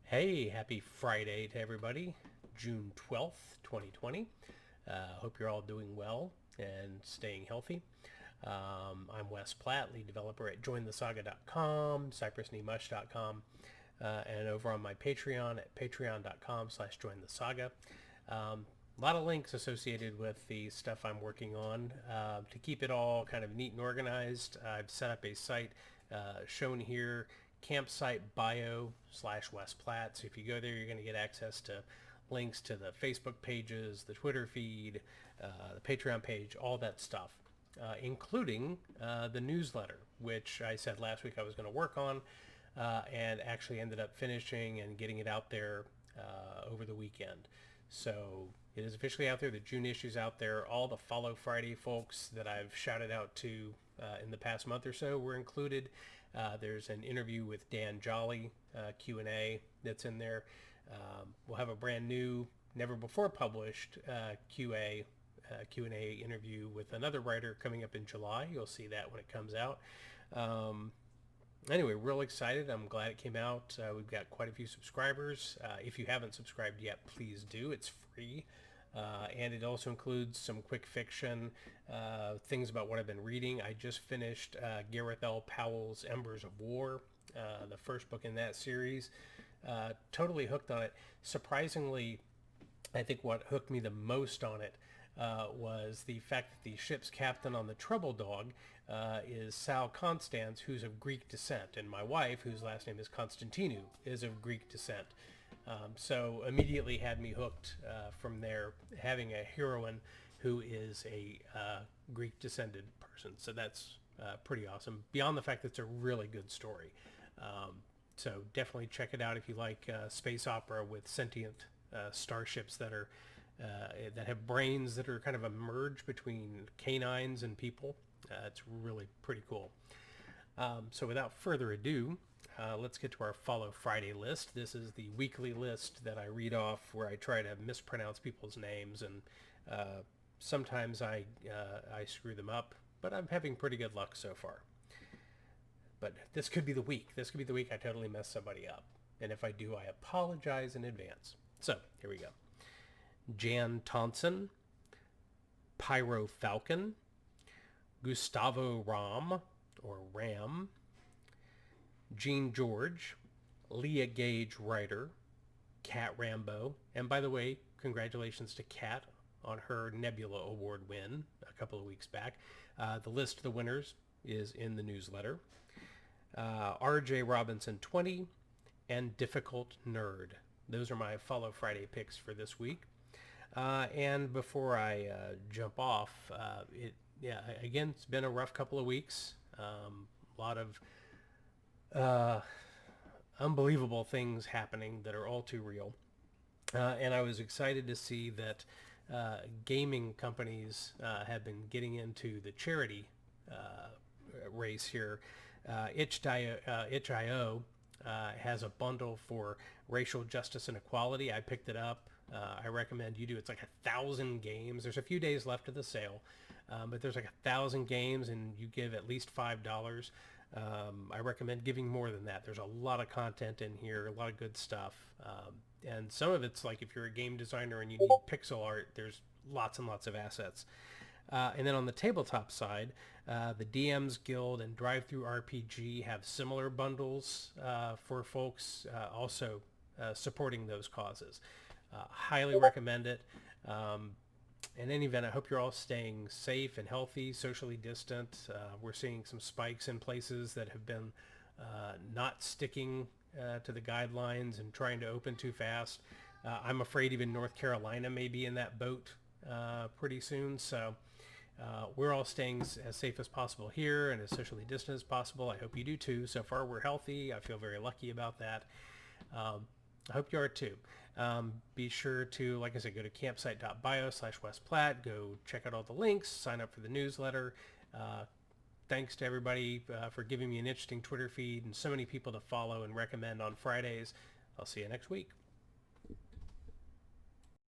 Hey, happy Friday to everybody. June 12th, 2020. Hope you're all doing well and staying healthy. I'm Wes Platt, lead developer at jointhesaga.com, cypressneymush.com, and over on my Patreon at patreon.com/jointhesaga. A lot of links associated with the stuff I'm working on. To keep it all kind of neat and organized, I've set up a site shown here, campsite bio/Wes Platt. So if you go there, you're going to get access to links to the Facebook pages, the Twitter feed, the Patreon page, all that stuff, including the newsletter, which I said last week I was going to work on, and actually ended up finishing and getting it out there over the weekend. So it is officially out there. The June issue's out there. All the Follow Friday folks that I've shouted out to in the past month or so were included. There's an interview with Dan Jolly, Q&A, that's in there. We'll have a brand new, never before published Q&A interview with another writer coming up in July. You'll see that when it comes out. Anyway, real excited. I'm glad it came out. We've got quite a few subscribers. If you haven't subscribed yet, please do. It's free. And it also includes some quick fiction, things about what I've been reading. I just finished Gareth L. Powell's Embers of War, the first book in that series. Totally hooked on it. Surprisingly, I think what hooked me the most on it was the fact that the ship's captain on the Trouble Dog is Sal Constans, who's of Greek descent, and my wife, whose last name is Constantinou, is of Greek descent. So immediately had me hooked from there, having a heroine who is a Greek descended person. So that's pretty awesome, beyond the fact that it's a really good story. So definitely check it out if you like space opera with sentient starships that are that have brains that are kind of a merge between canines and people. It's really pretty cool. So without further ado, let's get to our Follow Friday list. This is the weekly list that I read off where I try to mispronounce people's names, and sometimes I screw them up, but I'm having pretty good luck so far. But this could be the week. This could be the week I totally mess somebody up. And if I do, I apologize in advance. So here we go. Jan Thompson, Pyro Falcon, Gustavo Ram, or Ram, Jean George, Leah Gage Ryder, Kat Rambo, and by the way, congratulations to Kat on her Nebula Award win a couple of weeks back. The list of the winners is in the newsletter. RJ Robinson 20, and Difficult Nerd. Those are my Follow Friday picks for this week. And before I jump off, again, it's been a rough couple of weeks. A lot of unbelievable things happening that are all too real. And I was excited to see that gaming companies have been getting into the charity race here. itch.io has a bundle for racial justice and equality. I picked it up. I recommend you do. It's like 1,000 games. There's a few days left of the sale, but there's like 1,000 games, and you give at least $5. I recommend giving more than that. There's a lot of content in here, a lot of good stuff. And some of it's like if you're a game designer and you need pixel art, there's lots and lots of assets. And then on the tabletop side, the DMs Guild and Drive-Thru RPG have similar bundles for folks also supporting those causes. Highly recommend it. In any event, I hope you're all staying safe and healthy, socially distant. We're seeing some spikes in places that have been not sticking to the guidelines and trying to open too fast. I'm afraid even North Carolina may be in that boat pretty soon. So we're all staying as safe as possible here and as socially distant as possible. I hope you do too. So far, we're healthy. I feel very lucky about that. I hope you are too. Be sure to, like I said, go to campsite.bio/Wes Platt. Go check out all the links. Sign up for the newsletter. Thanks to everybody for giving me an interesting Twitter feed and so many people to follow and recommend on Fridays. I'll see you next week.